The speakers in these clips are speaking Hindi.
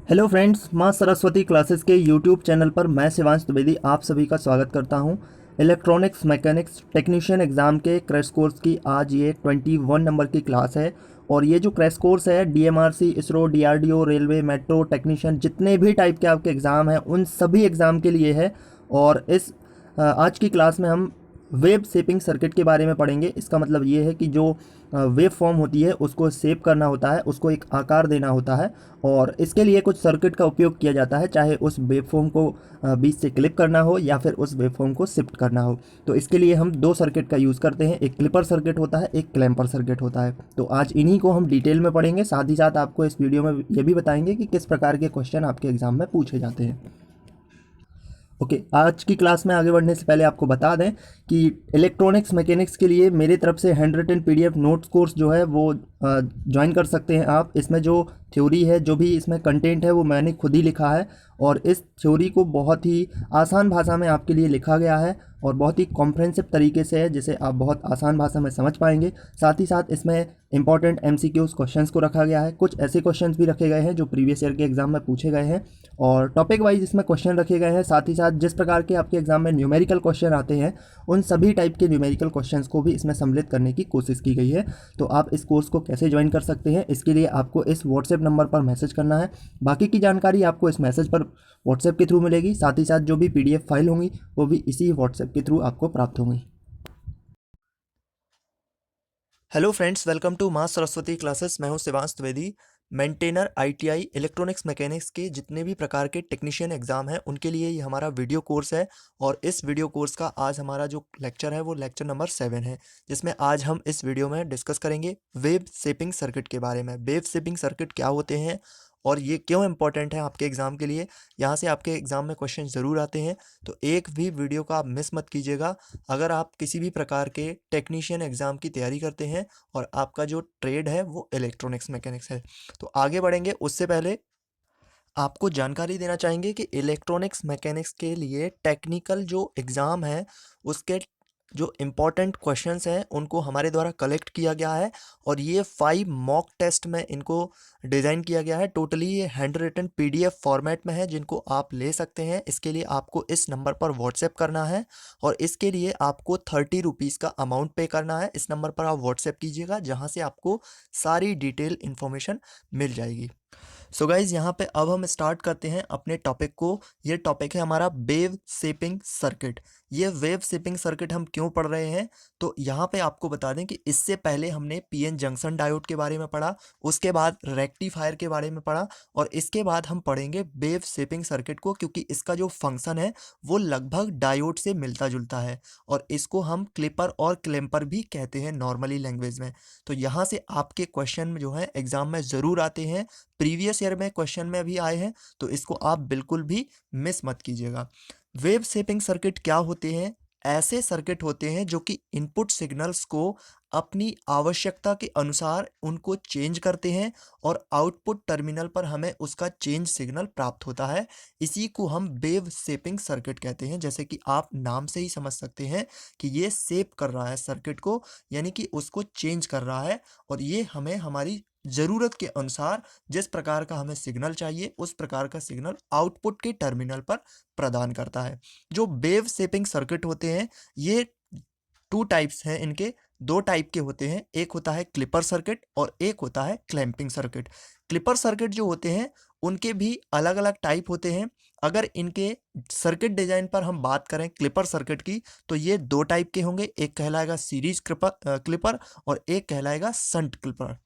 हेलो फ्रेंड्स, माँ सरस्वती क्लासेस के यूट्यूब चैनल पर मैं शिवांश द्विवेदी आप सभी का स्वागत करता हूँ। इलेक्ट्रॉनिक्स मैकेनिक्स टेक्नीशियन एग्ज़ाम के क्रैश कोर्स की आज ये 21 नंबर की क्लास है। और ये जो क्रैश कोर्स है DMRC, ISRO, DRDO, railway, metro, technician, जितने भी टाइप के आपके एग्ज़ाम हैं उन सभी एग्ज़ाम के लिए है। और इस आज की क्लास में हम वेब शेपिंग सर्किट के बारे में पढ़ेंगे। इसका मतलब ये है कि जो वेव फॉर्म होती है उसको शेप करना होता है, उसको एक आकार देना होता है। और इसके लिए कुछ सर्किट का उपयोग किया जाता है, चाहे उस वेव फॉर्म को बीच से क्लिप करना हो या फिर उस वेव फॉर्म को शिफ्ट करना हो। तो इसके लिए हम दो सर्किट का यूज़ करते हैं, एक क्लिपर सर्किट होता है, एक क्लैम्पर सर्किट होता है। तो आज इन्हीं को हम डिटेल में पढ़ेंगे, साथ ही साथ आपको इस वीडियो में ये भी बताएंगे कि किस प्रकार के क्वेश्चन आपके एग्जाम में पूछे जाते हैं। ओके, आज की क्लास में आगे बढ़ने से पहले आपको बता दें कि इलेक्ट्रॉनिक्स मैकेनिक्स के लिए मेरे तरफ से hand written PDF notes course जो है वो ज्वाइन कर सकते हैं आप। इसमें जो थ्योरी है, जो भी इसमें कंटेंट है, वो मैंने खुद ही लिखा है। और इस थ्योरी को बहुत ही आसान भाषा में आपके लिए लिखा गया है और बहुत ही कॉम्प्रहेंसिव तरीके से है, जिसे आप बहुत आसान भाषा में समझ पाएंगे। साथ ही साथ इसमें इंपॉर्टेंट एमसीक्यूज क्वेश्चंस को रखा गया है, कुछ ऐसे क्वेश्चंस भी रखे गए हैं जो प्रीवियस ईयर के एग्जाम में पूछे गए हैं, और टॉपिक वाइज इसमें क्वेश्चन रखे गए हैं। साथ ही साथ जिस प्रकार के आपके एग्जाम में न्यूमेरिकल क्वेश्चन आते हैं उन सभी टाइप के न्यूमेरिकल क्वेश्चंस को भी इसमें सम्मिलित करने की कोशिश की गई है। तो आप इस कोर्स को कैसे ज्वाइन कर सकते हैं, इसके लिए आपको इस व्हाट्सएप नंबर पर मैसेज करना है। बाकी की जानकारी आपको इस मैसेज पर व्हाट्सएप के थ्रू मिलेगी। साथ ही साथ जो भी पीडीएफ फाइल होंगी वो भी इसी व्हाट्सएप के थ्रू आपको प्राप्त होंगी। हेलो फ्रेंड्स, वेलकम टू माँ सरस्वती क्लासेस। मैं हूँ Shivansh Dwivedi. Maintainer, ITI, electronics mechanics के जितने भी प्रकार के टेक्नीशियन एग्जाम हैं उनके लिए ये हमारा वीडियो कोर्स है। और इस वीडियो कोर्स का आज हमारा जो लेक्चर है वो लेक्चर नंबर 7 है, जिसमें आज हम इस वीडियो में डिस्कस करेंगे वेब शेपिंग सर्किट के बारे में। वेब शेपिंग सर्किट क्या होते हैं और ये क्यों इंपॉर्टेंट है आपके एग्ज़ाम के लिए, यहाँ से आपके एग्ज़ाम में क्वेश्चन ज़रूर आते हैं। तो एक भी वीडियो का आप मिस मत कीजिएगा। अगर आप किसी भी प्रकार के टेक्नीशियन एग्ज़ाम की तैयारी करते हैं और आपका जो ट्रेड है वो इलेक्ट्रॉनिक्स मैकेनिक्स है। तो आगे बढ़ेंगे उससे पहले आपको जानकारी देना चाहेंगे कि इलेक्ट्रॉनिक्स मैकेनिक्स के लिए टेक्निकल जो एग्ज़ाम है उसके जो इम्पोर्टेंट क्वेश्चंस हैं उनको हमारे द्वारा कलेक्ट किया गया है। और ये 5 मॉक टेस्ट में इनको डिज़ाइन किया गया है। टोटली ये हैंड रिटन पीडीएफ फॉर्मेट में है, जिनको आप ले सकते हैं। इसके लिए आपको इस नंबर पर व्हाट्सएप करना है और इसके लिए आपको 30 रुपीज़ का अमाउंट पे करना है। इस नंबर पर आप व्हाट्सएप कीजिएगा, जहाँ से आपको सारी डिटेल इन्फॉर्मेशन मिल जाएगी। सो गाइज, यहाँ पे अब हम स्टार्ट करते हैं अपने टॉपिक को। ये टॉपिक है हमारा वेव शेपिंग सर्किट। ये वेव शेपिंग सर्किट हम क्यों पढ़ रहे हैं, तो यहाँ पे आपको बता दें कि इससे पहले हमने पीएन जंक्शन डायोड के बारे में पढ़ा, उसके बाद रेक्टिफायर के बारे में पढ़ा, और इसके बाद हम पढ़ेंगे वेव शेपिंग सर्किट को, क्योंकि इसका जो फंक्शन है वो लगभग डायोड से मिलता जुलता है। और इसको हम क्लिपर और क्लैम्पर भी कहते हैं नॉर्मली लैंग्वेज में। तो यहाँ से आपके क्वेश्चन जो है एग्जाम में ज़रूर आते हैं, प्रीवियस ईयर में क्वेश्चन में भी आए हैं, तो इसको आप बिल्कुल भी मिस मत कीजिएगा। वेव शेपिंग सर्किट क्या होते हैं? ऐसे सर्किट होते हैं जो कि इनपुट सिग्नल्स को अपनी आवश्यकता के अनुसार उनको चेंज करते हैं और आउटपुट टर्मिनल पर हमें उसका चेंज सिग्नल प्राप्त होता है। इसी को हम वेव शेपिंग सर्किट कहते हैं। जैसे कि आप नाम से ही समझ सकते हैं कि ये शेप कर रहा है सर्किट को, यानी कि उसको चेंज कर रहा है। और ये हमें हमारी ज़रूरत के अनुसार जिस प्रकार का हमें सिग्नल चाहिए उस प्रकार का सिग्नल आउटपुट के टर्मिनल पर प्रदान करता है। जो वेव शेपिंग सर्किट होते हैं ये 2 टाइप्स हैं इनके, 2 टाइप के होते हैं। एक होता है क्लिपर सर्किट और एक होता है क्लैंपिंग सर्किट। क्लिपर सर्किट जो होते हैं उनके भी अलग अलग टाइप होते हैं। अगर इनके सर्किट डिजाइन पर हम बात करें क्लिपर सर्किट की, तो ये 2 टाइप के होंगे। एक कहलाएगा सीरीज क्लिपर और एक कहलाएगा शंट क्लिपर।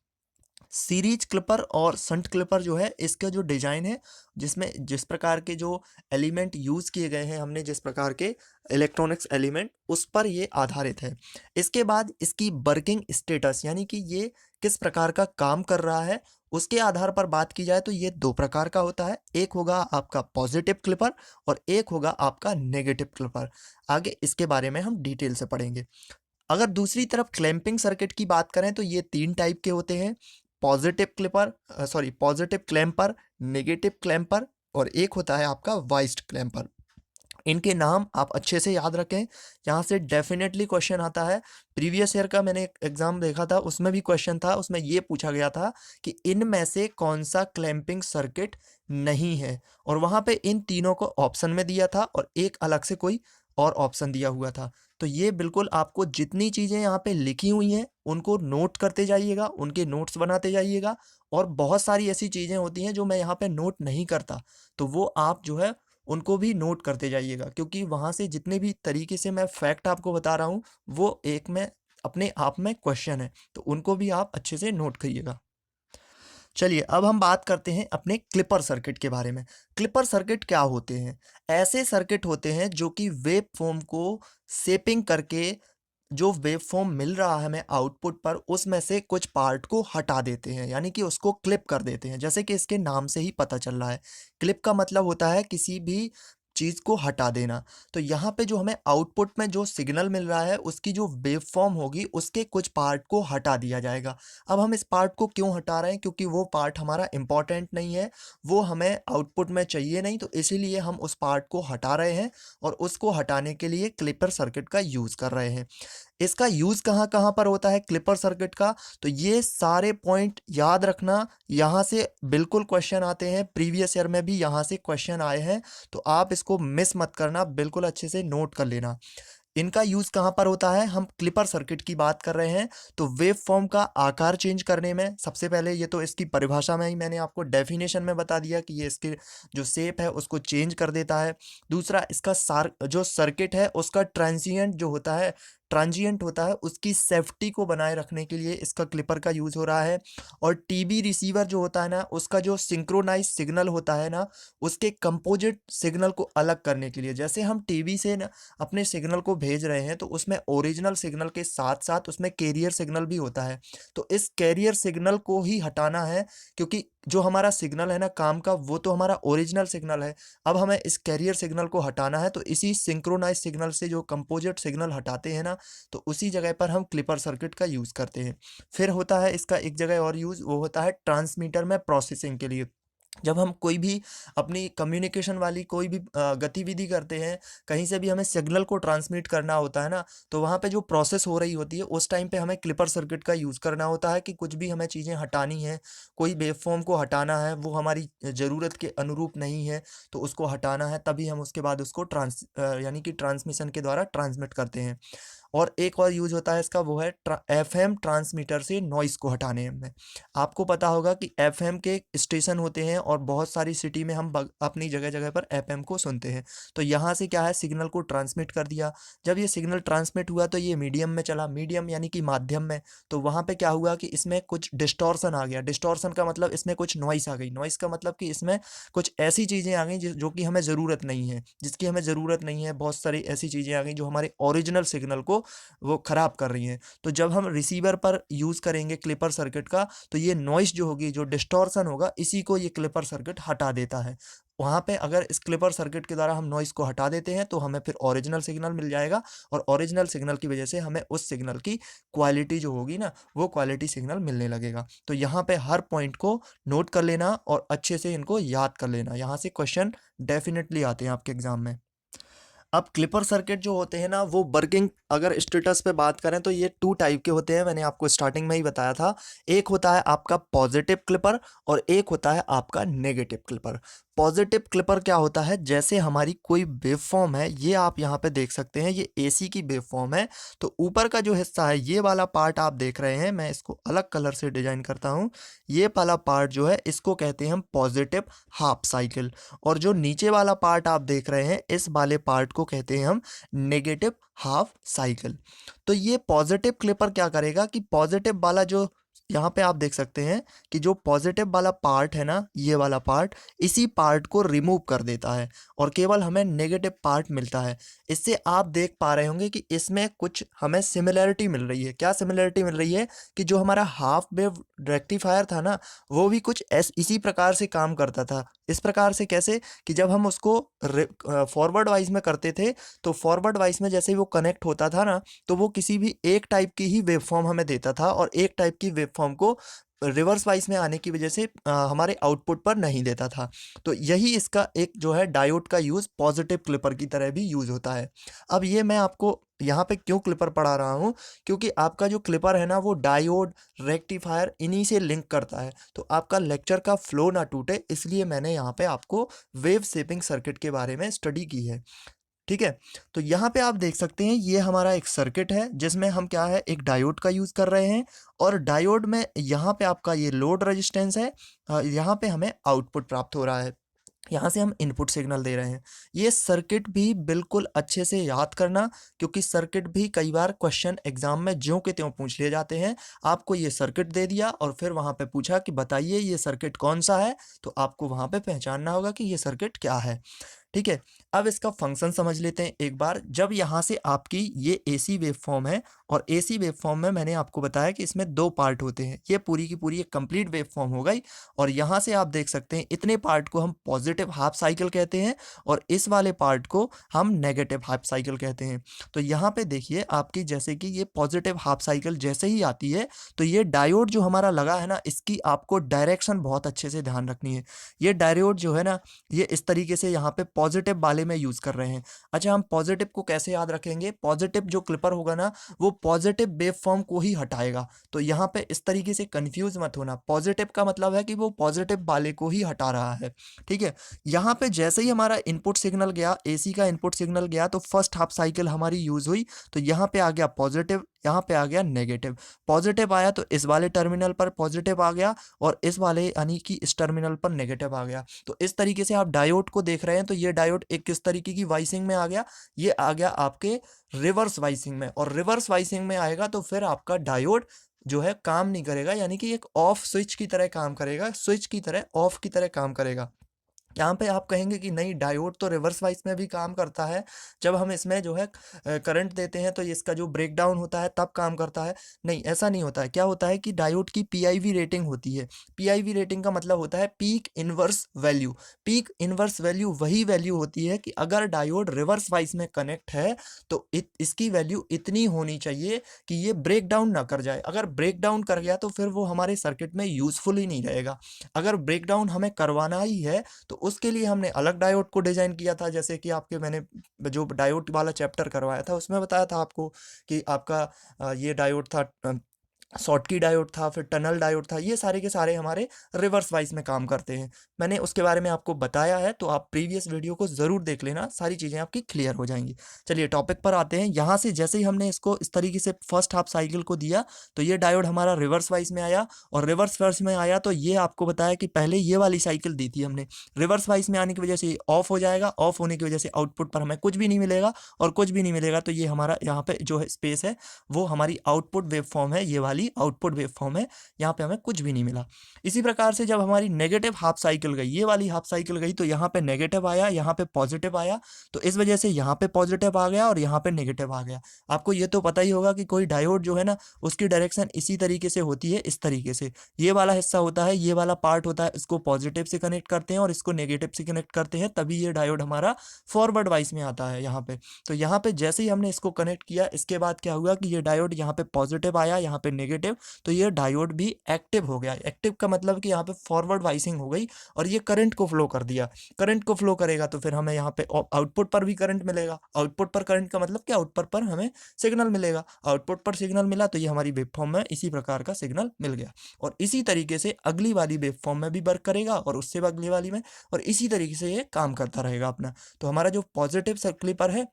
सीरीज क्लिपर और शंट क्लिपर जो है इसका जो डिजाइन है, जिसमें जिस प्रकार के जो एलिमेंट यूज किए गए हैं, हमने जिस प्रकार के इलेक्ट्रॉनिक्स एलिमेंट, उस पर ये आधारित है। इसके बाद इसकी वर्किंग स्टेटस, यानी कि ये किस प्रकार का काम कर रहा है, उसके आधार पर बात की जाए तो ये 2 प्रकार का होता है। एक होगा आपका पॉजिटिव क्लिपर और एक होगा आपका नेगेटिव क्लिपर। आगे इसके बारे में हम डिटेल से पढ़ेंगे। अगर दूसरी तरफ क्लैंपिंग सर्किट की बात करें तो ये 3 टाइप के होते हैं। पॉजिटिव क्लैंपर, नेगेटिव क्लैंपर और एक होता है आपका वाइस्ड क्लैंपर। इनके नाम आप अच्छे से याद रखें, यहाँ से डेफिनेटली क्वेश्चन आता है। प्रीवियस ईयर का मैंने एक एग्जाम देखा था, उसमें भी क्वेश्चन था, उसमें ये पूछा गया था कि इनमें से कौन सा क्लैंपिंग सर्किट नहीं है, और वहाँ पे इन तीनों को ऑप्शन में दिया था और एक अलग से कोई और ऑप्शन दिया हुआ था। तो ये बिल्कुल आपको जितनी चीज़ें यहाँ पे लिखी हुई हैं उनको नोट करते जाइएगा, उनके नोट्स बनाते जाइएगा, और बहुत सारी ऐसी चीज़ें होती हैं जो मैं यहाँ पे नोट नहीं करता, तो वो आप जो है उनको भी नोट करते जाइएगा, क्योंकि वहाँ से जितने भी तरीके से मैं फैक्ट आपको बता रहा हूँ वो एक में अपने आप में क्वेश्चन है, तो उनको भी आप अच्छे से नोट करिएगा। चलिए अब हम बात करते हैं अपने क्लिपर सर्किट के बारे में। क्लिपर सर्किट क्या होते हैं? ऐसे सर्किट होते हैं जो कि वेव फॉर्म को शेपिंग करके जो वेव फॉर्म मिल रहा है हमें आउटपुट पर, उसमें से कुछ पार्ट को हटा देते हैं, यानी कि उसको क्लिप कर देते हैं। जैसे कि इसके नाम से ही पता चल रहा है, क्लिप का मतलब होता है किसी भी चीज़ को हटा देना। तो यहाँ पे जो हमें आउटपुट में जो सिग्नल मिल रहा है उसकी जो वेव फॉर्म होगी उसके कुछ पार्ट को हटा दिया जाएगा। अब हम इस पार्ट को क्यों हटा रहे हैं? क्योंकि वो पार्ट हमारा इम्पॉर्टेंट नहीं है, वो हमें आउटपुट में चाहिए नहीं, तो इसीलिए हम उस पार्ट को हटा रहे हैं और उसको हटाने के लिए क्लिपर सर्किट का यूज़ कर रहे हैं। इसका यूज़ कहाँ-कहाँ पर होता है क्लिपर सर्किट का? तो ये सारे पॉइंट याद रखना, यहाँ से बिल्कुल क्वेश्चन आते हैं, प्रीवियस ईयर में भी यहाँ से क्वेश्चन आए हैं, तो आप इसको मिस मत करना, बिल्कुल अच्छे से नोट कर लेना। इनका यूज़ कहाँ पर होता है? हम क्लिपर सर्किट की बात कर रहे हैं, तो वेव फॉर्म का आकार चेंज करने में। सबसे पहले ये तो इसकी परिभाषा में ही मैंने आपको डेफिनेशन में बता दिया कि ये इसके जो शेप है उसको चेंज कर देता है। दूसरा, इसका जो सर्किट है उसका ट्रांजिएंट होता है, उसकी सेफ्टी को बनाए रखने के लिए इसका क्लिपर का यूज़ हो रहा है। और टीवी रिसीवर जो होता है ना, उसका जो सिंक्रोनाइज सिग्नल होता है ना, उसके कंपोजिट सिग्नल को अलग करने के लिए, जैसे हम टीवी से ना अपने सिग्नल को भेज रहे हैं तो उसमें ओरिजिनल सिग्नल के साथ साथ उसमें कैरियर सिग्नल भी होता है, तो इस कैरियर सिग्नल को ही हटाना है, क्योंकि जो हमारा सिग्नल है ना काम का, वो तो हमारा ओरिजिनल सिग्नल है। अब हमें इस कैरियर सिग्नल को हटाना है, तो इसी सिंक्रोनाइज सिग्नल से जो कंपोजिट सिग्नल हटाते हैं ना, तो उसी जगह पर हम क्लिपर सर्किट का यूज़ करते हैं। फिर होता है इसका एक जगह और यूज़, वो होता है ट्रांसमीटर में प्रोसेसिंग के लिए। जब हम कोई भी अपनी कम्युनिकेशन वाली कोई भी गतिविधि करते हैं, कहीं से भी हमें सिग्नल को ट्रांसमिट करना होता है ना, तो वहाँ पे जो प्रोसेस हो रही होती है उस टाइम पे हमें क्लिपर सर्किट का यूज़ करना होता है कि कुछ भी हमें चीज़ें हटानी हैं, कोई वेवफॉर्म को हटाना है, वो हमारी ज़रूरत के अनुरूप नहीं है, तो उसको हटाना है, तभी हम उसके बाद उसको यानी कि ट्रांसमिशन के द्वारा ट्रांसमिट करते हैं। और एक और यूज़ होता है इसका, वो है एफएम ट्रांसमीटर से नॉइज़ को हटाने में। आपको पता होगा कि एफएम के स्टेशन होते हैं और बहुत सारी सिटी में हम अपनी जगह-जगह पर एफएम को सुनते हैं। तो यहाँ से क्या है, सिग्नल को ट्रांसमिट कर दिया। जब ये सिग्नल ट्रांसमिट हुआ तो ये मीडियम में चला, मीडियम यानी कि माध्यम में। तो वहाँ पे क्या हुआ कि इसमें कुछ डिस्टॉर्शन आ गया। डिस्टॉर्शन का मतलब इसमें कुछ नॉइज़ आ गई। नॉइज़ का मतलब कि इसमें कुछ ऐसी चीज़ें आ गई जो कि हमें ज़रूरत नहीं है, जिसकी हमें ज़रूरत नहीं है। बहुत सारी ऐसी चीज़ें आ गई जो हमारे ओरिजिनल सिग्नल को वो ख़राब कर रही हैं। तो जब हम रिसीवर पर यूज़ करेंगे क्लिपर सर्किट का, तो ये नॉइज़ जो होगी, जो डिस्टॉर्शन होगा, इसी को ये क्लिपर सर्किट हटा देता है। वहाँ पे अगर इस क्लिपर सर्किट के द्वारा हम नॉइज़ को हटा देते हैं तो हमें फिर ओरिजिनल सिग्नल मिल जाएगा, और ओरिजिनल सिग्नल की वजह से हमें उस सिग्नल की क्वालिटी जो होगी ना, वो क्वालिटी सिग्नल मिलने लगेगा। तो यहाँ पे हर पॉइंट को नोट कर लेना और अच्छे से इनको याद कर लेना। यहाँ से क्वेश्चन डेफ़िनिटली आते हैं आपके एग्ज़ाम में। अब क्लिपर सर्किट जो होते हैं ना, वो वर्किंग अगर स्टेटस पे बात करें तो ये 2 टाइप के होते हैं, मैंने आपको स्टार्टिंग में ही बताया था। एक होता है आपका पॉजिटिव क्लिपर और एक होता है आपका नेगेटिव क्लिपर। पॉजिटिव क्लिपर क्या होता है, जैसे हमारी कोई वेवफॉर्म है, ये आप यहाँ पे देख सकते हैं, ये एसी की वेवफॉर्म है। तो ऊपर का जो हिस्सा है, ये वाला पार्ट आप देख रहे हैं, मैं इसको अलग कलर से डिजाइन करता हूँ। ये वाला पार्ट जो है इसको कहते हैं हम पॉजिटिव हाफ साइकिल, और जो नीचे वाला पार्ट आप देख रहे हैं, इस वाले पार्ट को कहते हैं हम नेगेटिव हाफ साइकिल। तो ये पॉजिटिव क्लिपर क्या करेगा कि पॉजिटिव वाला जो यहाँ पे आप देख सकते हैं कि जो पॉजिटिव वाला पार्ट है ना, ये वाला पार्ट, इसी पार्ट को रिमूव कर देता है और केवल हमें नेगेटिव पार्ट मिलता है। इससे आप देख पा रहे होंगे कि इसमें कुछ हमें सिमिलैरिटी मिल रही है। क्या सिमिलैरिटी मिल रही है कि जो हमारा हाफ वेव रेक्टिफायर था ना, वो भी कुछ इसी प्रकार से काम करता था। इस प्रकार से कैसे कि जब हम उसको फॉरवर्ड वाइज में करते थे, तो फॉरवर्ड वाइज में जैसे ही वो कनेक्ट होता था ना, तो वो किसी भी एक टाइप की ही वेवफॉर्म हमें देता था और एक टाइप की वेवफॉर्म को रिवर्स वाइज में आने की वजह से हमारे आउटपुट पर नहीं देता था। तो यही इसका एक जो है डायोड का यूज़ पॉजिटिव क्लिपर की तरह भी यूज़ होता है। अब ये मैं आपको यहाँ पे क्यों क्लिपर पढ़ा रहा हूँ, क्योंकि आपका जो क्लिपर है ना वो डायोड, रेक्टिफायर इन्हीं से लिंक करता है। तो आपका लेक्चर का फ्लो ना टूटे, इसलिए मैंने यहाँ पे आपको वेव शेपिंग सर्किट के बारे में स्टडी की है। ठीक है, तो यहाँ पे आप देख सकते हैं ये हमारा एक सर्किट है जिसमें हम क्या है, एक डायोड का यूज़ कर रहे हैं। और डायोड में यहाँ पे आपका ये लोड रेजिस्टेंस है, यहाँ पे हमें आउटपुट प्राप्त हो रहा है, यहाँ से हम इनपुट सिग्नल दे रहे हैं। ये सर्किट भी बिल्कुल अच्छे से याद करना, क्योंकि सर्किट भी कई बार क्वेश्चन एग्जाम में ज्यों के त्यों पूछ लिए जाते हैं। आपको ये सर्किट दे दिया और फिर वहाँ पे पूछा कि बताइए ये सर्किट कौन सा है, तो आपको वहाँ पे पहचानना होगा कि ये सर्किट क्या है। ठीक है, अब इसका फंक्शन समझ लेते हैं एक बार। जब यहाँ से आपकी ये एसी वेवफॉर्म है, और एसी वेवफॉर्म में मैंने आपको बताया कि इसमें 2 पार्ट होते हैं। ये पूरी की पूरी एक कंप्लीट वेवफॉर्म हो गई, और यहाँ से आप देख सकते हैं इतने पार्ट को हम पॉजिटिव हाफ साइकिल कहते हैं, और इस वाले पार्ट को हम नेगेटिव हाफ साइकिल कहते हैं। तो यहाँ पे देखिए आपकी, जैसे कि ये पॉजिटिव हाफ साइकिल जैसे ही आती है, तो ये डायोड जो हमारा लगा है ना, इसकी आपको डायरेक्शन बहुत अच्छे से ध्यान रखनी है। ये डायोड जो है ना, ये इस तरीके से यहाँ पे पॉजिटिव वाले में यूज़ कर रहे हैं। अच्छा, हम पॉजिटिव को कैसे याद रखेंगे? पॉजिटिव जो क्लिपर होगा ना, वो पॉजिटिव वेव फॉर्म को ही हटाएगा। तो यहाँ पे इस तरीके से कंफ्यूज मत होना, पॉजिटिव का मतलब है कि वो पॉजिटिव वाले को ही हटा रहा है। ठीक है, यहाँ पे जैसे ही हमारा इनपुट सिग्नल गया, एसी का इनपुट सिग्नल गया, तो फर्स्ट हाफ साइकिल हमारी यूज़ हुई। तो यहाँ पे आ गया पॉजिटिव, यहाँ पे आ गया नेगेटिव। पॉजिटिव आया तो इस वाले टर्मिनल पर पॉजिटिव आ गया, और इस वाले यानी कि इस टर्मिनल पर नेगेटिव आ गया। तो इस तरीके से आप डायोड को देख रहे हैं। तो ये डायोड एक किस तरीके की वाइसिंग में आ गया, ये आ गया आपके रिवर्स वाइसिंग में। और रिवर्स वाइसिंग में आएगा तो फिर आपका डायोड जो है काम नहीं करेगा, यानी कि एक ऑफ स्विच की तरह काम करेगा, स्विच की तरह ऑफ की तरह काम करेगा। यहाँ पे आप कहेंगे कि नहीं, डायोड तो रिवर्स वाइस में भी काम करता है, जब हम इसमें जो है करंट देते हैं तो इसका जो ब्रेकडाउन होता है तब काम करता है। नहीं, ऐसा नहीं होता है। क्या होता है कि डायोड की पीआईवी रेटिंग होती है। पीआईवी रेटिंग का मतलब होता है peak inverse value. Peak inverse value वही वैल्यू होती है कि अगर डायोड रिवर्स वाइस में कनेक्ट है तो इसकी वैल्यू इतनी होनी चाहिए कि ये ब्रेक डाउन ना कर जाए। अगर ब्रेक डाउन कर गया तो फिर वो हमारे सर्किट में यूजफुल ही नहीं रहेगा। अगर ब्रेक डाउन हमें करवाना ही है तो उसके लिए हमने अलग डायोड को डिज़ाइन किया था, जैसे कि आपके मैंने जो डायोड वाला चैप्टर करवाया था उसमें बताया था आपको कि आपका ये डायोड था, शॉटकी डायोड था, फिर टनल डायोड था। ये सारे के सारे हमारे रिवर्स वाइज में काम करते हैं। मैंने उसके बारे में आपको बताया है, तो आप प्रीवियस वीडियो को ज़रूर देख लेना, सारी चीज़ें आपकी क्लियर हो जाएंगी। चलिए टॉपिक पर आते हैं। यहाँ से जैसे ही हमने इसको इस तरीके से फर्स्ट हाफ साइकिल को दिया, तो ये डायोड हमारा रिवर्स वाइज में आया, और रिवर्स वाइज में आया तो ये आपको बताया कि पहले ये वाली साइकिल दी थी हमने। रिवर्स वाइज में आने की वजह से ये ऑफ हो जाएगा, ऑफ होने की वजह से आउटपुट पर हमें कुछ भी नहीं मिलेगा, और कुछ भी नहीं मिलेगा तो ये हमारा यहाँ पे जो है स्पेस है वो हमारी आउटपुट वेव फॉर्म है, ये वाली आउटपुट वेव फॉर्म है, यहाँ पे हमें कुछ भी नहीं मिला। इसी प्रकार से जब हमारी नेगेटिव हाफ साइकिल गई, ये वाली हाफ साइकिल गई, तो यहाँ पे नेगेटिव आया, यहाँ पे पॉजिटिव आया, तो इस वजह से यहाँ पे पॉजिटिव आ गया और यहाँ पे नेगेटिव आ गया। आपको ये तो पता ही होगा कि कोई डायोड जो है ना, उसकी डायरेक्शन इसी तरीके से होती है, इस तरीके से। ये वाला हिस्सा होता है, ये वाला पार्ट होता है, इसको पॉजिटिव से कनेक्ट करते हैं और इसको नेगेटिव से कनेक्ट करते हैं, तभी ये डायोड हमारा फॉरवर्ड वाइस में आता है यहाँ पे। तो यहाँ पे जैसे ही हमने इसको कनेक्ट किया, इसके बाद क्या हुआ कि ये डायोड यहाँ पे पॉजिटिव आया, यहाँ पे नेगेटिव, तो ये डायोड भी एक्टिव हो गया। एक्टिव का मतलब कि यहाँ पे फॉरवर्ड वाइसिंग हो गई, और ये करंट को फ्लो कर दिया। करंट को फ्लो करेगा तो फिर हमें यहाँ पे आउटपुट पर भी करंट मिलेगा। आउटपुट पर करंट का मतलब क्या, आउटपुट पर हमें सिग्नल मिलेगा। आउटपुट पर सिग्नल मिला तो ये हमारी वेवफॉर्म में इसी प्रकार का सिग्नल मिल गया, और इसी तरीके से अगली वाली वेवफॉर्म में भी वर्क करेगा, और उससे अगली वाली में, और इसी तरीके से ये काम करता रहेगा अपना। तो हमारा जो पॉजिटिव क्लिपर है,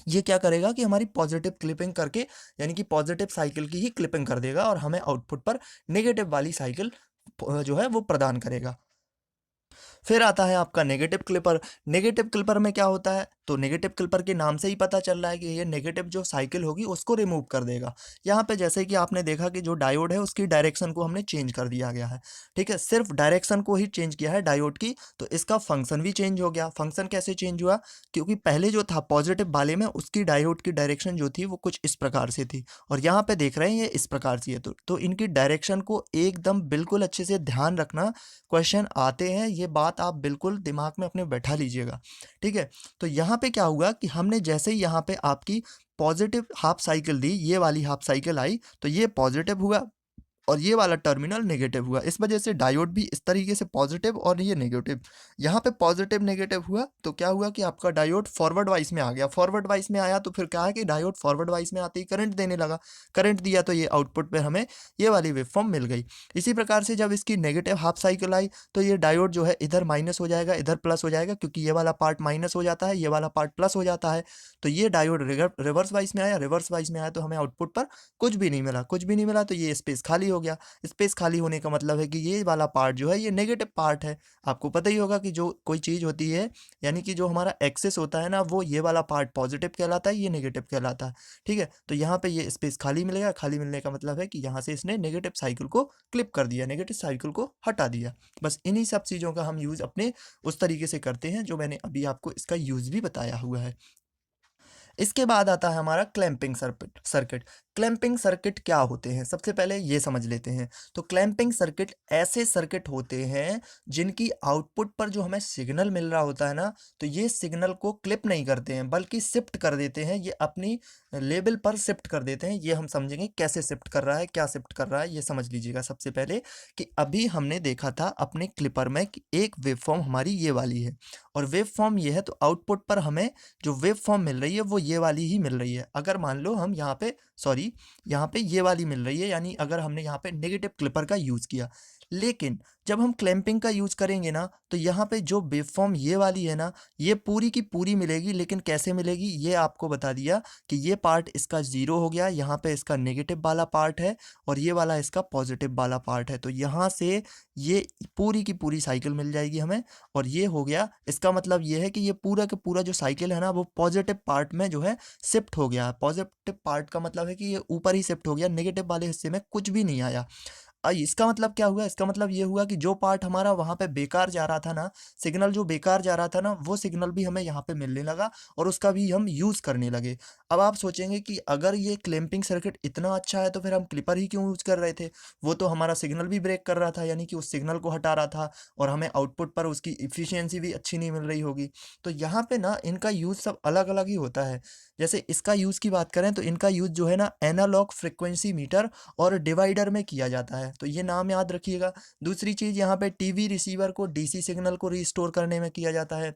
ये क्या करेगा कि हमारी पॉजिटिव क्लिपिंग करके, यानी कि पॉजिटिव साइकिल की ही क्लिपिंग कर देगा, और हमें आउटपुट पर नेगेटिव वाली साइकिल जो है वो प्रदान करेगा। फिर आता है आपका नेगेटिव क्लिपर। नेगेटिव क्लिपर में क्या होता है, तो नेगेटिव क्लिपर के नाम से ही पता चल रहा है कि ये नेगेटिव जो साइकिल होगी उसको रिमूव कर देगा। यहाँ पे जैसे कि आपने देखा कि जो डायोड है उसकी डायरेक्शन को हमने चेंज कर दिया गया है। ठीक है, सिर्फ डायरेक्शन को ही चेंज किया है डायोड की, तो इसका फंक्शन भी चेंज हो गया। फंक्शन कैसे चेंज हुआ, क्योंकि पहले जो था पॉजिटिव वाले में, उसकी डायोड की डायरेक्शन जो थी वो कुछ इस प्रकार से थी, और यहाँ पे देख रहे हैं ये इस प्रकार से है। तो इनकी डायरेक्शन को एकदम बिल्कुल अच्छे से ध्यान रखना, क्वेश्चन आते हैं, ये बात आप बिल्कुल दिमाग में अपने बैठा लीजिएगा। ठीक है, तो यहाँ पे क्या हुआ कि हमने जैसे ही यहाँ पे आपकी पॉजिटिव हाफ साइकिल दी, ये वाली हाफ साइकिल आई, तो ये पॉजिटिव हुआ, और ये वाला टर्मिनल नेगेटिव हुआ। इस वजह से डायोड भी इस तरीके से पॉजिटिव और ये नेगेटिव। यहाँ पे पॉजिटिव नेगेटिव हुआ तो क्या हुआ कि आपका डायोड फॉरवर्ड वाइस में आ गया। फॉरवर्ड वाइस में आया तो फिर क्या है कि डायोड फॉरवर्ड वाइस में आते ही करंट देने लगा। करंट दिया तो ये आउटपुट पे हमें ये वाली वेवफॉर्म मिल गई। इसी प्रकार से जब इसकी नेगेटिव हाफ साइकिल आई तो ये डायोड जो है इधर माइनस हो जाएगा, इधर प्लस हो जाएगा, क्योंकि ये वाला पार्ट माइनस हो जाता है, ये वाला पार्ट प्लस हो जाता है। तो ये डायोड रिवर्स वाइस में आया, रिवर्स वाइस में आया तो हमें आउटपुट पर कुछ भी नहीं मिला। कुछ भी नहीं मिला तो ये स्पेस खाली हो गया। स्पेस खाली होने का मतलब है कि ये वाला पार्ट जो है ये नेगेटिव पार्ट है। आपको पता ही होगा कि जो कोई चीज़ होती है, यानी कि जो हमारा एक्सेस होता है ना, वो ये वाला पार्ट पॉजिटिव कहलाता है, ये नेगेटिव कहलाता है। ठीक है, तो यहाँ पे ये स्पेस खाली मिलेगा। खाली मिलने का मतलब है कि यहाँ से इसने नेगेटिव साइकिल को क्लिप कर दिया, नेगेटिव साइकिल को हटा दिया। बस इन्हीं सब चीज़ों का हम यूज़ अपने उस तरीके से करते हैं जो मैंने अभी आपको इसका यूज़ भी बताया हुआ है। इसके बाद आता है हमारा क्लैंपिंग सर्किट। क्लैंपिंग सर्किट क्या होते हैं, सबसे पहले ये समझ लेते हैं। तो क्लैंपिंग सर्किट ऐसे सर्किट होते हैं जिनकी आउटपुट पर जो हमें सिग्नल मिल रहा होता है ना, तो ये सिग्नल को क्लिप नहीं करते हैं बल्कि शिफ्ट कर देते हैं। ये अपनी लेवल पर शिफ्ट कर देते हैं। ये हम समझेंगे कैसे शिफ्ट कर रहा है, क्या शिफ्ट कर रहा है, ये समझ लीजिएगा। सबसे पहले कि अभी हमने देखा था अपने क्लिपर में कि एक वेवफॉर्म हमारी ये वाली है और वेवफॉर्म ये है, तो आउटपुट पर हमें जो वेव फॉर्म मिल रही है वो ये वाली ही मिल रही है। अगर मान लो हम यहाँ पे ये वाली मिल रही है, यानी अगर हमने यहाँ पे नेगेटिव क्लिपर का यूज़ किया, लेकिन जब हम क्लैंपिंग का यूज़ करेंगे ना, तो यहाँ पे जो वेव फॉर्म ये वाली है ना, ये पूरी की पूरी मिलेगी। लेकिन कैसे मिलेगी ये आपको बता दिया कि ये पार्ट इसका ज़ीरो हो गया, यहाँ पे इसका नेगेटिव वाला पार्ट है और ये वाला इसका पॉजिटिव वाला पार्ट है। तो यहाँ से ये पूरी की पूरी साइकिल मिल जाएगी हमें। और ये हो गया, इसका मतलब ये है कि ये पूरा का पूरा जो साइकिल है ना, वो पॉजिटिव पार्ट में जो है शिफ्ट हो गया। पॉजिटिव पार्ट का मतलब है कि ये ऊपर ही शिफ्ट हो गया, नेगेटिव वाले हिस्से में कुछ भी नहीं आया। इसका मतलब क्या हुआ, इसका मतलब ये हुआ कि जो पार्ट हमारा वहाँ पे बेकार जा रहा था ना, सिग्नल जो बेकार जा रहा था ना, वो सिग्नल भी हमें यहाँ पे मिलने लगा और उसका भी हम यूज़ करने लगे। अब आप सोचेंगे कि अगर ये क्लैंपिंग सर्किट इतना अच्छा है तो फिर हम क्लिपर ही क्यों यूज़ कर रहे थे। वो तो हमारा सिग्नल भी ब्रेक कर रहा था, यानी कि उस सिग्नल को हटा रहा था और हमें आउटपुट पर उसकी इफ़िशियंसी भी अच्छी नहीं मिल रही होगी। तो यहाँ पे ना इनका यूज़ सब अलग अलग ही होता है। जैसे इसका यूज़ की बात करें तो इनका यूज़ जो है ना, एनालॉग फ्रिक्वेंसी मीटर और डिवाइडर में किया जाता है, तो ये नाम याद रखिएगा। दूसरी चीज़, यहाँ पे टीवी रिसीवर को डीसी सिग्नल को रीस्टोर करने में किया जाता है।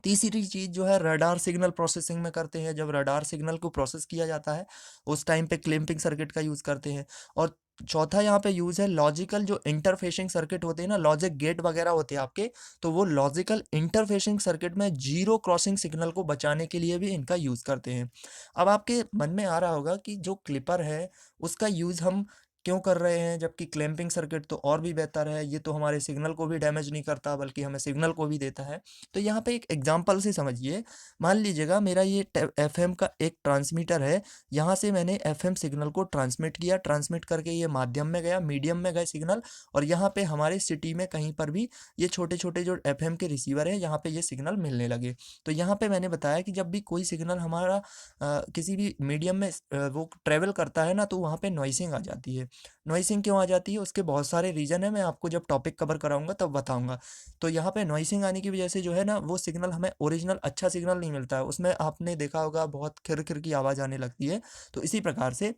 तीसरी चीज़ जो है रडार सिग्नल प्रोसेसिंग में करते हैं। जब रडार सिग्नल को प्रोसेस किया जाता है उस टाइम पे क्लैंपिंग सर्किट का यूज़ करते हैं। और चौथा यहाँ पे यूज़ है लॉजिकल, जो इंटरफेसिंग सर्किट होते हैं ना, लॉजिक गेट वगैरह होते हैं आपके, तो वो लॉजिकल इंटरफेसिंग सर्किट में जीरो क्रॉसिंग सिग्नल को बचाने के लिए भी इनका यूज़ करते हैं। अब आपके मन में आ रहा होगा कि जो क्लिपर है उसका यूज़ हम क्यों कर रहे हैं, जबकि क्लैंपिंग सर्किट तो और भी बेहतर है, ये तो हमारे सिग्नल को भी डैमेज नहीं करता बल्कि हमें सिग्नल को भी देता है। तो यहाँ पे एक एग्जांपल से समझिए। मान लीजिएगा मेरा ये एफएम का एक ट्रांसमीटर है, यहाँ से मैंने एफएम सिग्नल को ट्रांसमिट किया, ट्रांसमिट करके ये माध्यम में गया, मीडियम में गए सिग्नल, और यहाँ पे हमारे सिटी में कहीं पर भी ये छोटे छोटे जो एफएम के रिसीवर है, यहाँ पे ये सिग्नल मिलने लगे। तो यहाँ पे मैंने बताया कि जब भी कोई सिग्नल हमारा किसी भी मीडियम में वो ट्रेवल करता है ना, तो वहाँ पे नॉइसिंग आ जाती है। नॉइसिंग क्यों आ जाती है, उसके बहुत सारे रीज़न है, मैं आपको जब टॉपिक कवर कराऊंगा तब बताऊंगा। तो यहाँ पे नॉइसिंग आने की वजह से जो है ना, वो सिग्नल हमें ओरिजिनल अच्छा सिग्नल नहीं मिलता है, उसमें आपने देखा होगा बहुत खिर खिर की आवाज़ आने लगती है। तो इसी प्रकार से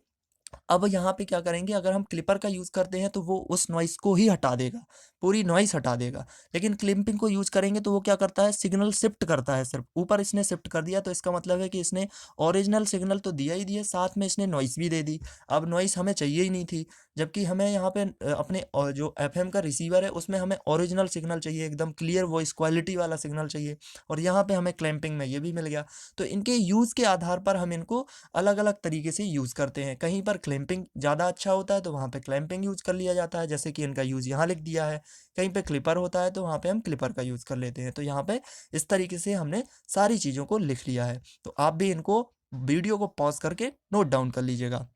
अब यहाँ पे क्या करेंगे, अगर हम क्लिपर का यूज़ करते हैं तो वो उस नॉइस को ही हटा देगा, पूरी नॉइस हटा देगा। लेकिन क्लिपिंग को यूज़ करेंगे तो वो क्या करता है, सिग्नल शिफ्ट करता है, सिर्फ ऊपर इसने शिफ्ट कर दिया, तो इसका मतलब है कि इसने ओरिजिनल सिग्नल तो दिया ही दिया, साथ में इसने नॉइस भी दे दी। अब नॉइस हमें चाहिए ही नहीं थी, जबकि हमें यहाँ पे अपने जो एफएम का रिसीवर है उसमें हमें ओरिजिनल सिग्नल चाहिए, एकदम क्लियर वॉइस क्वालिटी वाला सिग्नल चाहिए, और यहाँ पे हमें क्लैंपिंग में ये भी मिल गया। तो इनके यूज़ के आधार पर हम इनको अलग अलग तरीके से यूज़ करते हैं। कहीं पर क्लैंपिंग ज़्यादा अच्छा होता है तो वहाँ पे क्लैंपिंग यूज़ कर लिया जाता है, जैसे कि इनका यूज़ यहाँ लिख दिया है। कहीं पे क्लिपर होता है तो वहाँ पे हम क्लिपर का यूज़ कर लेते हैं। तो यहाँ पे इस तरीके से हमने सारी चीज़ों को लिख लिया है। तो आप भी इनको वीडियो को पॉज करके नोट डाउन कर लीजिएगा।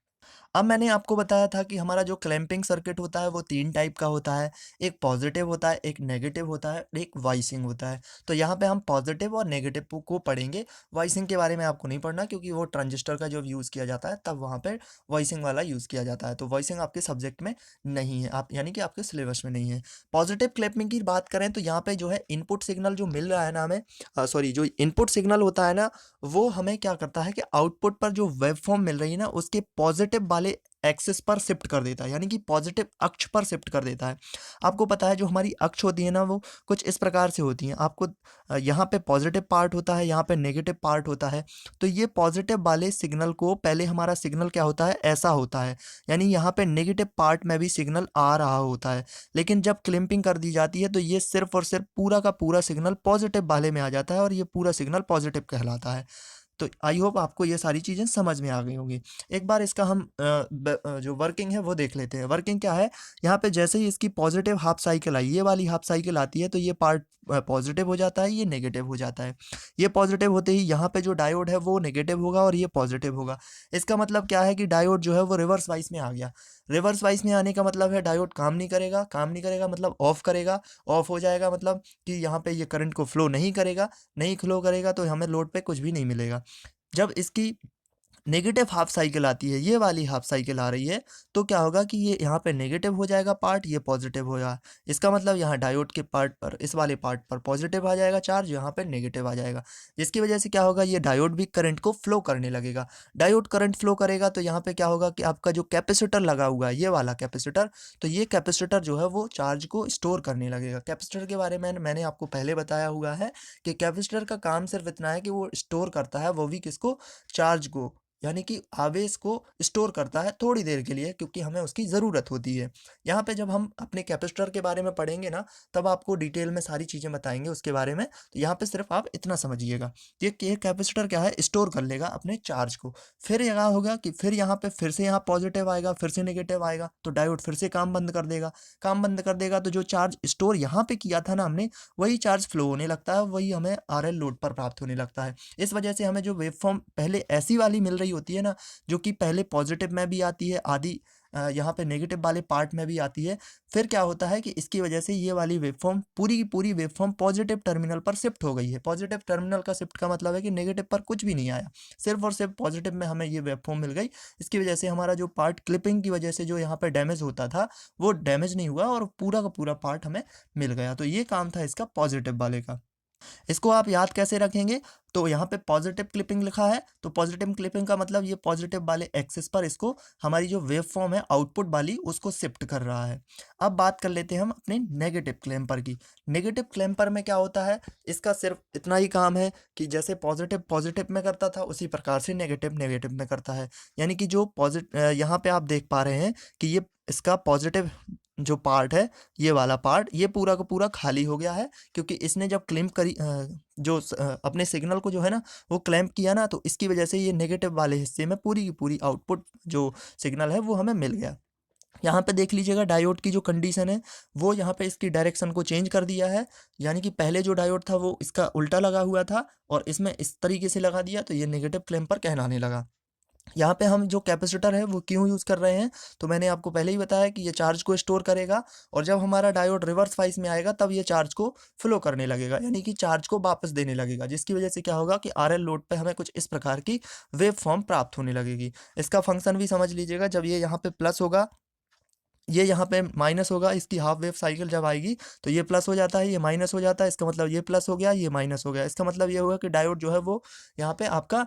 अब मैंने आपको बताया था कि हमारा जो क्लैंपिंग सर्किट होता है वो 3 टाइप का होता है। एक पॉजिटिव होता है, एक नेगेटिव होता है, एक वॉइसिंग होता है। तो यहाँ पे हम पॉजिटिव और नेगेटिव को पढ़ेंगे। वॉइसिंग के बारे में आपको नहीं पढ़ना, क्योंकि वो ट्रांजिस्टर का जो यूज़ किया जाता है तब वहाँ पे वॉइसिंग वाला यूज़ किया जाता है। तो वॉइसिंग आपके सब्जेक्ट में नहीं है, आप यानी कि आपके सिलेबस में नहीं है। पॉजिटिव क्लैंपिंग की बात करें तो यहाँ पे जो है इनपुट सिग्नल जो मिल रहा है ना हमें, जो इनपुट सिग्नल होता है ना, वो हमें क्या करता है कि आउटपुट पर जो वेवफॉर्म मिल रही है ना, उसके पॉजिटिव वाले वाले एक्सिस पर शिफ्ट कर देता है, यानी कि पॉजिटिव अक्ष पर शिफ्ट कर देता है। आपको पता है जो हमारी अक्ष होती है ना, वो कुछ इस प्रकार से होती हैं। आपको यहाँ पे पॉजिटिव पार्ट होता है, यहाँ पे नेगेटिव पार्ट होता है। तो ये पॉजिटिव वाले सिग्नल को, पहले हमारा सिग्नल क्या होता है, ऐसा होता है, यानी यहाँ पे नेगेटिव पार्ट में भी सिग्नल आ रहा होता है। लेकिन जब क्लिपिंग कर दी जाती है तो ये सिर्फ और सिर्फ पूरा का पूरा सिग्नल पॉजिटिव वाले में आ जाता है और ये पूरा सिग्नल पॉजिटिव कहलाता है। तो आई होप आपको ये सारी चीज़ें समझ में आ गई होंगी। एक बार इसका हम जो वर्किंग है वो देख लेते हैं। वर्किंग क्या है, यहाँ पे जैसे ही इसकी पॉजिटिव हाफ साइकिल आई, ये वाली हाफ साइकिल आती है, तो ये पार्ट पॉजिटिव हो जाता है, ये नेगेटिव हो जाता है। ये पॉजिटिव होते ही यहाँ पे जो डायोड है वो नेगेटिव होगा और ये पॉजिटिव होगा। इसका मतलब क्या है कि डायोड जो है वो रिवर्स वाइस में आ गया। रिवर्स वाइस में आने का मतलब है डायोड काम नहीं करेगा, काम नहीं करेगा मतलब ऑफ करेगा, ऑफ हो जाएगा मतलब कि यहाँ पे ये करंट को फ्लो नहीं करेगा, नहीं फ्लो करेगा तो हमें लोड पे कुछ भी नहीं मिलेगा। जब इसकी नेगेटिव हाफ साइकिल आती है, ये वाली हाफ साइकिल आ रही है, तो क्या होगा कि ये यहाँ पे नेगेटिव हो जाएगा पार्ट, ये पॉजिटिव होगा। इसका मतलब यहाँ डायोड के पार्ट पर, इस वाले पार्ट पर पॉजिटिव आ जाएगा चार्ज, यहाँ पे नेगेटिव आ जाएगा। जिसकी वजह से क्या होगा, ये डायोड भी करंट को फ्लो करने लगेगा। डायोड करंट फ्लो करेगा तो यहाँ पे क्या होगा कि आपका जो कैपेसिटर लगा हुआ है, ये वाला कैपेसिटर, तो ये कैपेसिटर जो है वो चार्ज को स्टोर करने लगेगा। कैपेसिटर के बारे में मैंने आपको पहले बताया हुआ है कि कैपेसिटर का काम सिर्फ इतना है कि वो स्टोर करता है, वो भी किसको, चार्ज को, यानी कि आवेश को स्टोर करता है थोड़ी देर के लिए, क्योंकि हमें उसकी ज़रूरत होती है। यहाँ पे जब हम अपने कैपेसिटर के बारे में पढ़ेंगे ना, तब आपको डिटेल में सारी चीज़ें बताएंगे उसके बारे में। तो यहाँ पे सिर्फ आप इतना समझिएगा, ये कैपेसिटर क्या है, स्टोर कर लेगा अपने चार्ज को। फिर यहाँ होगा कि फिर यहाँ पे फिर से यहाँ पॉजिटिव आएगा, फिर से नेगेटिव आएगा, तो डायोड फिर से काम बंद कर देगा। काम बंद कर देगा तो जो चार्ज स्टोर यहाँ पे किया था ना हमने, वही चार्ज फ्लो होने लगता है, वही हमें RL लोड पर प्राप्त होने लगता है। इस वजह से हमें जो वेवफॉर्म पहले ऐसी वाली मिल रही होती है ना, जो कि पहले पॉजिटिव में भी आती है, आधी यहाँ पे नेगेटिव वाले पार्ट में भी आती है। फिर क्या होता है कि इसकी वजह से ये वाली वेवफॉर्म, पूरी की पूरी वेवफॉर्म पॉजिटिव टर्मिनल पर शिफ्ट हो गई है। पॉजिटिव टर्मिनल का शिफ्ट का मतलब है कि नेगेटिव पर कुछ भी नहीं आया, सिर्फ और सिर्फ पॉजिटिव में हमें ये वेवफॉर्म मिल गई। इसकी वजह से हमारा जो पार्ट क्लिपिंग की वजह से जो यहाँ पे डैमेज होता था, वो डैमेज नहीं हुआ और पूरा का पूरा पार्ट हमें मिल गया। तो ये काम था इसका पॉजिटिव वाले का। इसको आप याद कैसे रखेंगे, तो यहाँ पे पॉजिटिव क्लिपिंग लिखा है, तो पॉजिटिव क्लिपिंग का मतलब ये पॉजिटिव वाले एक्सिस पर इसको, हमारी जो वेव फॉर्म है आउटपुट वाली, उसको शिफ्ट कर रहा है। अब बात कर लेते हैं हम अपने नेगेटिव क्लैम्पर की। नेगेटिव क्लैम्पर में क्या होता है, इसका सिर्फ इतना ही काम है कि जैसे पॉजिटिव पॉजिटिव में करता था, उसी प्रकार से नेगेटिव नेगेटिव में करता है। यानी कि जो यहाँ पे आप देख पा रहे हैं कि ये इसका पॉजिटिव जो पार्ट है, ये वाला पार्ट, ये पूरा का पूरा खाली हो गया है, क्योंकि इसने जब क्लैम्प करी अपने सिग्नल को जो है ना वो क्लैम्प किया ना, तो इसकी वजह से ये नेगेटिव वाले हिस्से में पूरी की पूरी आउटपुट जो सिग्नल है वो हमें मिल गया। यहाँ पे देख लीजिएगा डायोड की जो कंडीशन है, वो यहाँ पे इसकी डायरेक्शन को चेंज कर दिया है। यानी कि पहले जो डायोड था वो इसका उल्टा लगा हुआ था और इसमें इस तरीके से लगा दिया, तो ये नेगेटिव क्लैम्पर कहलाने लगा। यहाँ पे हम जो कैपेसिटर है वो क्यों यूज़ कर रहे हैं, तो मैंने आपको पहले ही बताया कि ये चार्ज को स्टोर करेगा और जब हमारा डायोड रिवर्स वाइस में आएगा तब ये चार्ज को फ्लो करने लगेगा, यानी कि चार्ज को वापस देने लगेगा। जिसकी वजह से क्या होगा कि RL लोड पे हमें कुछ इस प्रकार की वेव फॉर्म प्राप्त होने लगेगी। इसका फंक्शन भी समझ लीजिएगा, जब ये यहाँ पे प्लस होगा, ये यहाँ पे माइनस होगा, इसकी हाफ वेव साइकिल जब आएगी तो ये प्लस हो जाता है, ये माइनस हो जाता है, इसका मतलब ये प्लस हो गया, ये माइनस हो गया। इसका मतलब ये हुआ कि डायोड जो है वो यहाँ पे आपका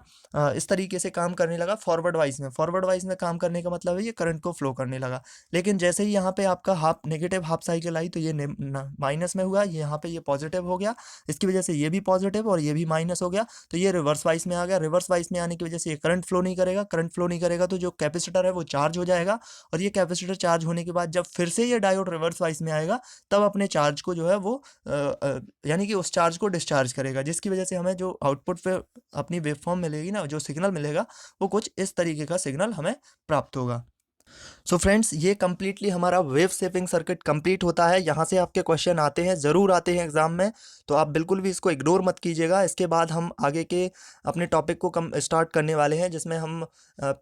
इस तरीके से काम करने लगा फॉरवर्ड वाइज में। फॉरवर्ड वाइज में काम करने का मतलब है ये करंट को फ्लो करने लगा। लेकिन जैसे ही यहाँ पे आपका हाफ नेगेटिव हाफ साइकिल आई, तो ये माइनस में हुआ, ये यहाँ पे ये पॉजिटिव हो गया, इसकी वजह से ये भी पॉजिटिव और ये भी माइनस हो गया, तो ये रिवर्स वाइस में आ गया। रिवर्स वाइस में आने की वजह से ये करंट फ्लो नहीं करेगा, करंट फ्लो नहीं करेगा तो जो कैपेसिटर है वो चार्ज हो जाएगा, और ये कैपेसिटर चार्ज होने के बाद जब फिर से ये डायोड रिवर्स वाइस में आएगा, तब अपने चार्ज को जो है वो यानी कि उस चार्ज को डिस्चार्ज करेगा, जिसकी वजह से हमें जो आउटपुट पे अपनी वेवफॉर्म मिलेगी ना, जो सिग्नल मिलेगा, वो कुछ इस तरीके का सिग्नल हमें प्राप्त होगा। सो फ्रेंड्स, ये कम्प्लीटली हमारा वेव शेपिंग सर्किट कंप्लीट होता है। यहाँ से आपके क्वेश्चन आते हैं, ज़रूर आते हैं एग्जाम में, तो आप बिल्कुल भी इसको इग्नोर मत कीजिएगा। इसके बाद हम आगे के अपने टॉपिक को स्टार्ट करने वाले हैं, जिसमें हम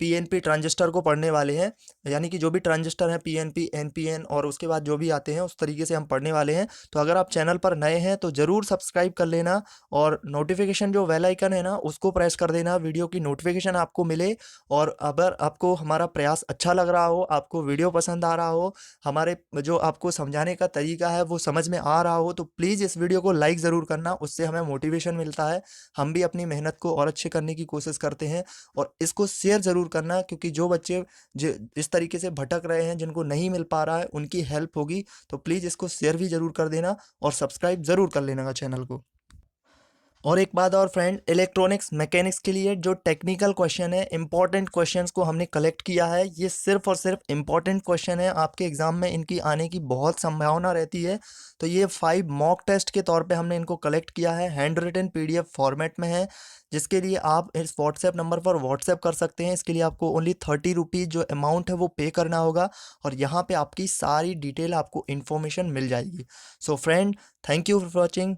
PNP ट्रांजिस्टर को पढ़ने वाले हैं, यानी कि जो भी ट्रांजिस्टर हैं PNP NPN और उसके बाद जो भी आते हैं उस तरीके से हम पढ़ने वाले हैं। तो अगर आप चैनल पर नए हैं तो ज़रूर सब्सक्राइब कर लेना और नोटिफिकेशन जो बेल आइकन है ना उसको प्रेस कर देना, वीडियो की नोटिफिकेशन आपको मिले। और अगर आपको हमारा प्रयास अच्छा लग रहा हो, आपको वीडियो पसंद आ रहा हो, हमारे जो आपको समझाने का तरीका है वो समझ में आ रहा हो, तो प्लीज़ इस वीडियो को लाइक ज़रूर करना, उससे हमें मोटिवेशन मिलता है। हम भी अपनी मेहनत को और अच्छे करने की कोशिश करते हैं। और इसको शेयर ज़रूर करना, क्योंकि जो बच्चे जो इस तरीके से भटक रहे हैं, जिनको नहीं मिल पा रहा है, उनकी हेल्प होगी। तो प्लीज़ इसको शेयर भी ज़रूर कर देना और सब्सक्राइब ज़रूर कर लेना चैनल को। और एक बात और फ्रेंड, इलेक्ट्रॉनिक्स मैकेनिक्स के लिए जो टेक्निकल क्वेश्चन है, इंपॉर्टेंट क्वेश्चंस को हमने कलेक्ट किया है। ये सिर्फ और सिर्फ इंपॉर्टेंट क्वेश्चन है, आपके एग्जाम में इनकी आने की बहुत संभावना रहती है। तो ये 5 मॉक टेस्ट के तौर पे हमने इनको कलेक्ट किया है, हैंड रिटन PDF फॉर्मेट में है, जिसके लिए आप इस व्हाट्सएप नंबर पर व्हाट्सएप कर सकते हैं। इसके लिए आपको ओनली 30 रुपीज़ जो अमाउंट है वो पे करना होगा, और यहाँ पे आपकी सारी डिटेल आपको इन्फॉर्मेशन मिल जाएगी। So friend, thank you for watching.